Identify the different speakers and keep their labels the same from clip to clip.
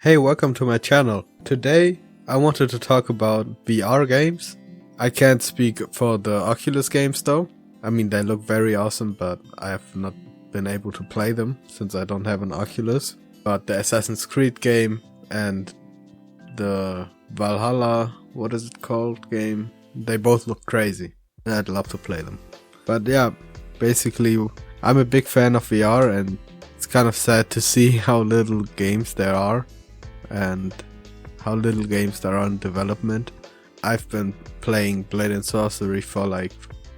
Speaker 1: Hey, welcome to my channel. Today I wanted to talk about VR games. I can't speak for the Oculus games though. I mean, they look very awesome, but I have not been able to play them since I don't have an Oculus. But the Assassin's Creed game and the Valhalla, what is it called, game, they both look crazy. And I'd love to play them. But yeah, basically I'm a big fan of VR, and it's kind of sad to see how little games there are and how little games there are in development. I've been playing Blade and Sorcery for like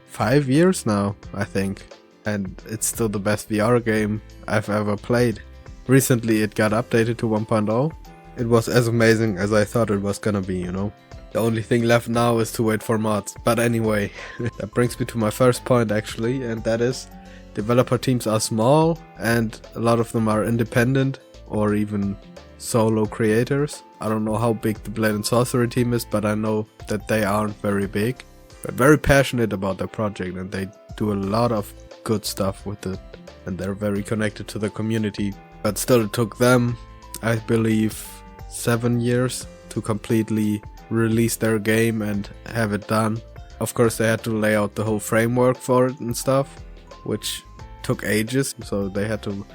Speaker 1: 5 years now, I think, and it's still the best VR game I've ever played. Recently it got updated to 1.0. It was as amazing as I thought it was gonna be, you know. The only thing left now is to wait for mods. But anyway, that brings me to my first point actually, and that is developer teams are small and a lot of them are independent or even solo creators. I don't know how big the Blade and Sorcery team is, but I know that they aren't very big, but very passionate about their project, and they do a lot of good stuff with it, and they're very connected to the community. But still, it took them, I believe, 7 years to completely release their game and have it done. Of course, they had to lay out the whole framework for it and stuff, which took ages, so they had to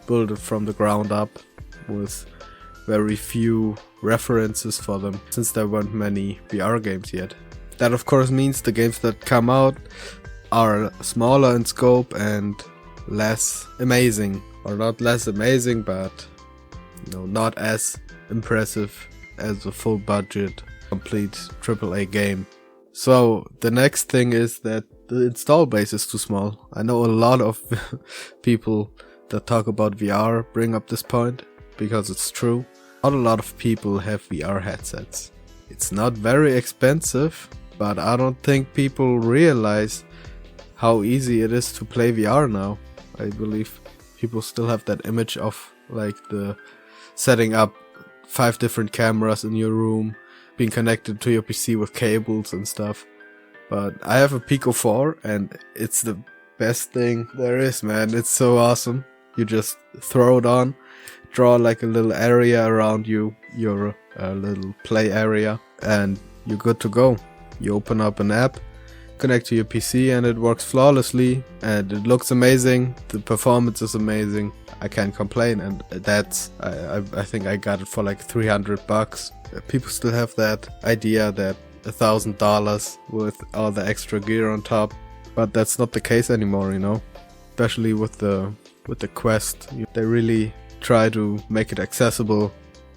Speaker 1: build it from the ground up with very few references for them, since there weren't many VR games yet. That of course means the games that come out are smaller in scope and less amazing, or not less amazing, but not as impressive as a full budget complete AAA game. So the next thing is that the install base is too small. I know a lot of people that talk about VR bring up this point because it's true. Not a lot of people have VR headsets. It's not very expensive, but I don't think people realize how easy it is to play VR now. I believe people still have that image of like the setting up 5 different cameras in your room, being connected to your PC with cables and stuff. But I have a Pico 4 and it's the best thing there is, man. It's so awesome. You just throw it on, draw like a little area around you, your little play area, and you're good to go. You open up an app, connect to your PC, and it works flawlessly, and it looks amazing. The performance is amazing. I can't complain, and that's I think I got it for like $300. People still have that idea that $1,000 with all the extra gear on top, but that's not the case anymore, you know. Especially with the Quest, they really try to make it accessible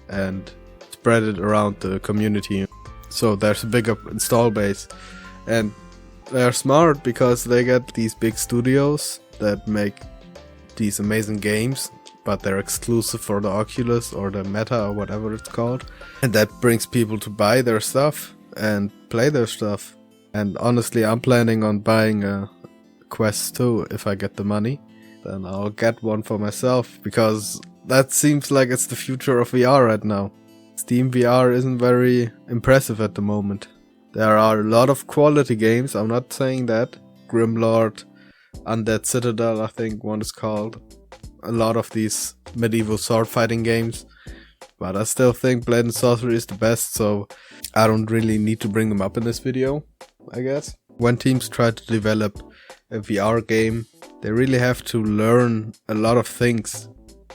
Speaker 1: and spread it around the community. So there's a bigger install base, and they're smart because they get these big studios that make these amazing games, but they're exclusive for the Oculus or the Meta or whatever it's called, and that brings people to buy their stuff and play their stuff. And honestly, I'm planning on buying a Quest 2 if I get the money. Then I'll get one for myself, because that seems like it's the future of VR right now. Steam VR isn't very impressive at the moment. There are a lot of quality games, I'm not saying that. Grimlord, Undead Citadel, I think one is called. A lot of these medieval sword fighting games. But I still think Blade and Sorcery is the best, so I don't really need to bring them up in this video, I guess. When teams try to develop a VR game, they really have to learn a lot of things,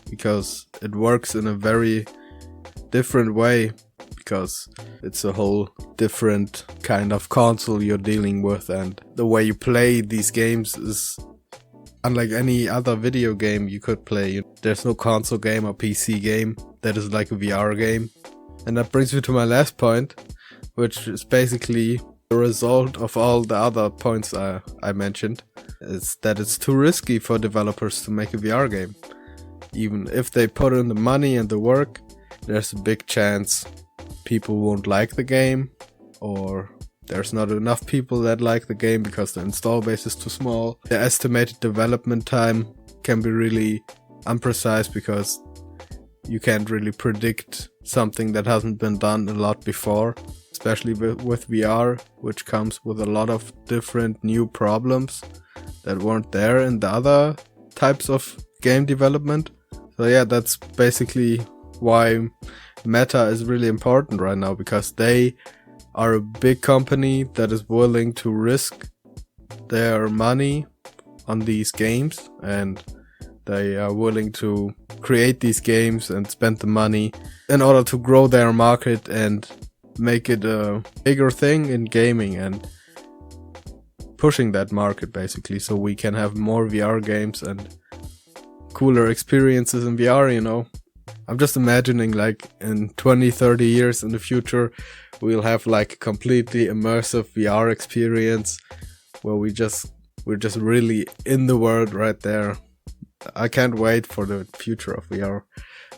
Speaker 1: because it works in a very different way, because it's a whole different kind of console you're dealing with, and the way you play these games is unlike any other video game you could play. There's no console game or PC game that is like a VR game. And that brings me to my last point, which is basically the result of all the other points I mentioned, is that it's too risky for developers to make a VR game. Even if they put in the money and the work, there's a big chance people won't like the game, or there's not enough people that like the game because the install base is too small. The estimated development time can be really imprecise, because you can't really predict something that hasn't been done a lot before, especially with VR, which comes with a lot of different new problems that weren't there in the other types of game development. So yeah, that's basically why Meta is really important right now, because they are a big company that is willing to risk their money on these games, and they are willing to create these games and spend the money in order to grow their market and make it a bigger thing in gaming, and pushing that market basically, so we can have more VR games and cooler experiences in VR, you know. I'm just imagining like in 20-30 years in the future we'll have like a completely immersive VR experience where we're just really in the world right there. I can't wait for the future of VR.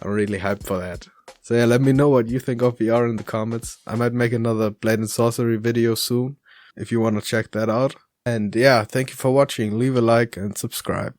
Speaker 1: I'm really hyped for that. So yeah, let me know what you think of VR in the comments. I might make another Blade and Sorcery video soon if you want to check that out. And yeah, thank you for watching. Leave a like and subscribe.